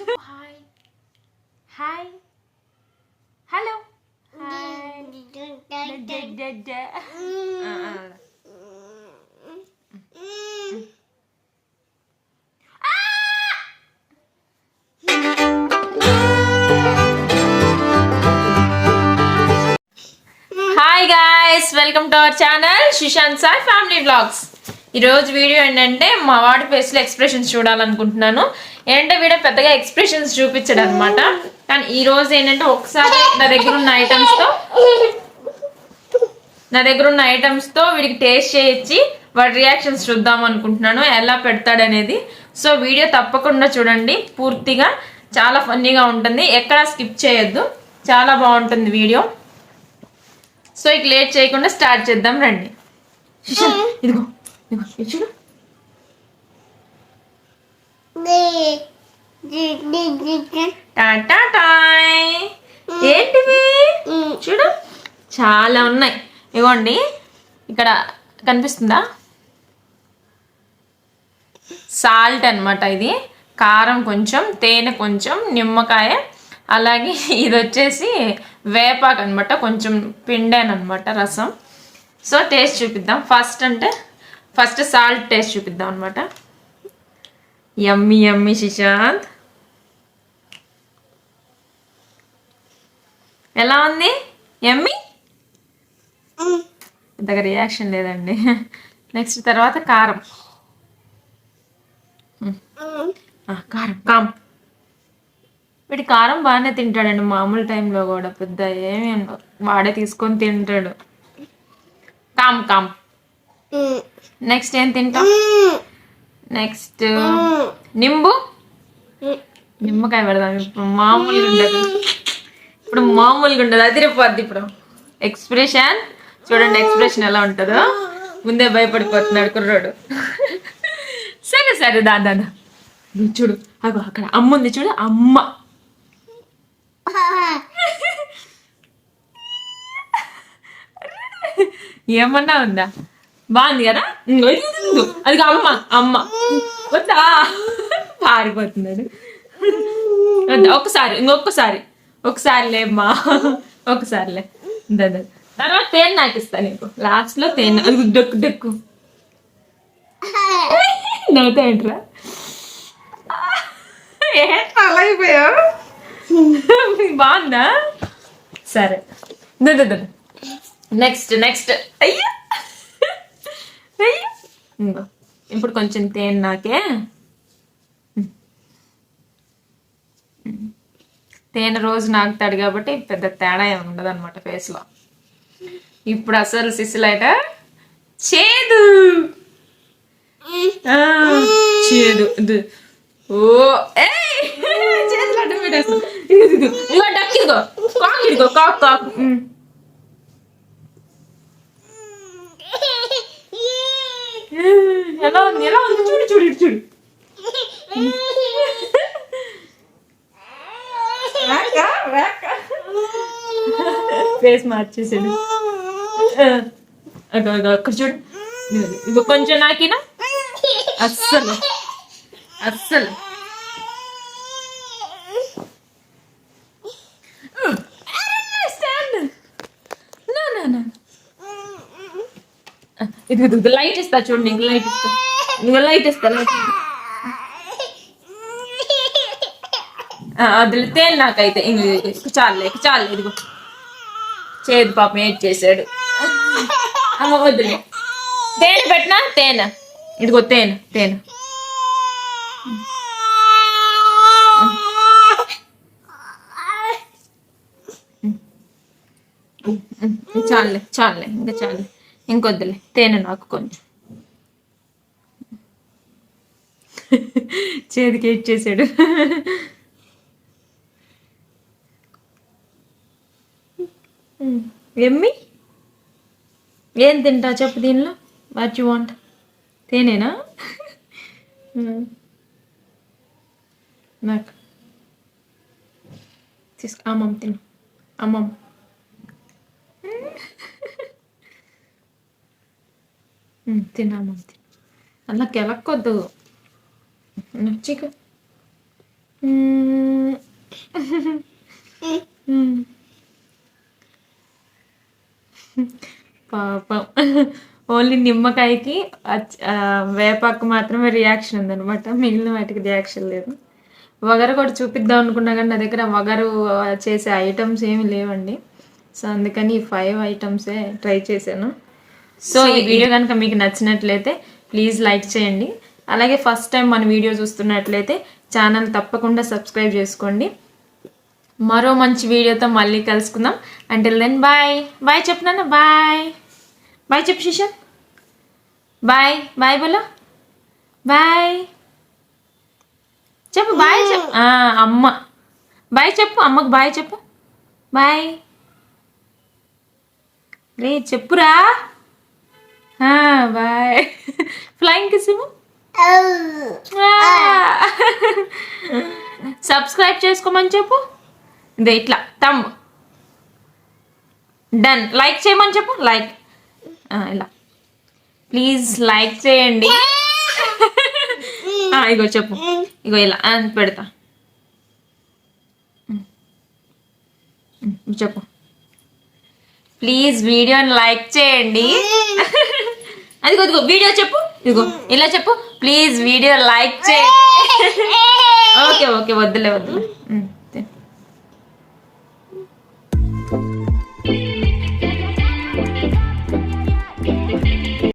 చెప్పు hi hi hello hi hi guys, welcome to our channel Sushant Sai family vlogs. ఈరోజు video ఏంటంటే మా వాడి ఫేస్లో ఎక్స్ప్రెషన్స్ చూడాలనుకుంటున్నాను. ఏంటంటే వీడియో పెద్దగా ఎక్స్ప్రెషన్స్ చూపించడం అనమాట. కానీ ఈరోజు ఏంటంటే ఒకసారి నా దగ్గర ఉన్న ఐటమ్స్తో వీడికి టేస్ట్ చేయించి వాడి రియాక్షన్స్ చూద్దాం అనుకుంటున్నాను, ఎలా పెడతాడనేది. సో వీడియో తప్పకుండా చూడండి పూర్తిగా, చాలా ఫన్నీగా ఉంటుంది, ఎక్కడా స్కిప్ చేయొద్దు, చాలా బాగుంటుంది వీడియో. సో ఇక లేట్ చేయకుండా స్టార్ట్ చేద్దాం రండి. ఇదిగో చూడు, ఏంటివి చూడు, చాలా ఉన్నాయి. ఇగోండి, ఇక్కడ కనిపిస్తుందా, సాల్ట్ అన్నమాట. ఇది కారం కొంచెం, తేనె కొంచెం, నిమ్మకాయ, అలాగే ఇది వచ్చేసి వేపాకు అనమాట, కొంచెం పిండానమాట రసం. సో టేస్ట్ చూపిద్దాం. ఫస్ట్ సాల్ట్ టేస్ట్ చూపిద్దాం అనమాట. యమ్మీ యమ్మీ సుశాంత్, ఎలా ఉంది? యమ్మీ, ఇంతగా రియాక్షన్ లేదండి. నెక్స్ట్ తర్వాత కారం, కారం వీడి కారం బాగానే తింటాడండి, మామూలు టైంలో కూడా పెద్ద ఏమి వాడే తీసుకొని తింటాడు. కామ్ నెక్స్ట్ ఏం తింటాం? నెక్స్ట్ నిమ్మకాయ పెడదాం. ఇప్పుడు మామూలుగా ఉండదు, అదిరిపోద్ది. ఇప్పుడు ఎక్స్ప్రెషన్ చూడండి, ఎక్స్ప్రెషన్ ఎలా ఉంటుందో. ముందే భయపడిపోతున్నాడు కుర్రాడు. సరే దాదా చూడు, అగో అక్కడ అమ్మ ఉంది చూడు, అమ్మ. ఏమన్నా ఉందా? బాగుంది కదా. అది అమ్మ వద్దా, పారిపోతున్నాడు. ఒకసారిలే అమ్మా, ఒకసారిలే. తర్వాత తేనె నాకు ఇస్తా నీకు, లాస్ట్ లో తేనె. అది డెక్కు నవ్వుతా ఏంట్రా, ఏంట్రా అలా అయిపోయావు? బాగుందా? సరే నెక్స్ట్ అయ్యా ఇప్పుడు కొంచెం తేనె నాకే. తేనె రోజు నాకుతాడు కాబట్టి పెద్ద తేడా ఏమి ఉండదు అనమాట ఫేస్లో. ఇప్పుడు అసలు సిసిలైట చేదు. ఓ చేతులు అడ్డం పెట్టేస్తా. ఇదిగో డక్, ఇదిగో కాకు. ఎలా ఉంది చూడు. ఫేస్ మార్చేసాడు. అక్కడ చూడు, ఇదిగో కొంచెం నాకినా. అస్సలు ఇది లైట్ ఇస్తా చూడండి, ఇంక లైట్ ఇస్తా. అది తేనె నాకైతే చాలే. ఇదిగో చేదు పాపం ఏడ్ చేశాడు. వద్దులే, తేనె పెట్టినా. తేనె ఇదిగో, తేనె చాలే ఇంకా చాలే, ఇంకొద్దులే. తేనె నాకు కొంచెం. చేతికి ఏడ్ చేసాడు. ఎమ్మి ఏం తింటా చెప్పు దీనిలో? What you want? తేనేనా? నాకు తీసుకో. అమ్మమ్మ తిను, అమ్మమ్మ. తిన్నాము, అలా కెలక్కొద్దు. నచ్చిక పాపం ఓన్లీ నిమ్మకాయకి వేపాకు మాత్రమే రియాక్షన్ ఉందనమాట, మిగిలిన వాటికి రియాక్షన్ లేదు. వగరు కూడా చూపిద్దాం అనుకున్నా కానీ నా దగ్గర వగరు చేసే ఐటమ్స్ ఏమి లేవండి. సో అందుకని ఈ 5 ఐటమ్సే ట్రై చేశాను. సో ఈ వీడియో కనుక మీకు నచ్చినట్లయితే ప్లీజ్ లైక్ చేయండి. అలాగే ఫస్ట్ టైం మన వీడియో చూస్తున్నట్లయితే ఛానల్ తప్పకుండా సబ్స్క్రైబ్ చేసుకోండి. మరో మంచి వీడియోతో మళ్ళీ కలుసుకుందాం. Until then bye. బాయ్ చెప్తున్నాను. బాయ్ బాయ్ చెప్పు శిషన్. బాయ్ బాయ్ బోలో. బాయ్ చెప్పు. బాయ్ చెప్పు. అమ్మ బాయ్ చెప్పు. అమ్మకు బాయ్ చెప్పు. బాయ్ రే చెప్పురా. బాయ్. ఫ్లయింగ్ కిస్ ఇవ్వు. సబ్స్క్రైబ్ చేసుకోమని చెప్పు. ఇదే ఇట్లా తమ్ డన్. లైక్ చేయమని చెప్పు. లైక్ ఇలా ప్లీజ్ లైక్ చేయండి. ఇగో చెప్పు. ఇగో ఇలా పెడతా. చెప్పు. ప్లీజ్ వీడియోని లైక్ చేయండి. అదిగో ఇదిగో వీడియో చెప్పు. ఇదిగో ఇలా చెప్పు. ప్లీజ్ వీడియో లైక్ చేయండి. ఓకే ఓకే వద్దులే వద్దులే.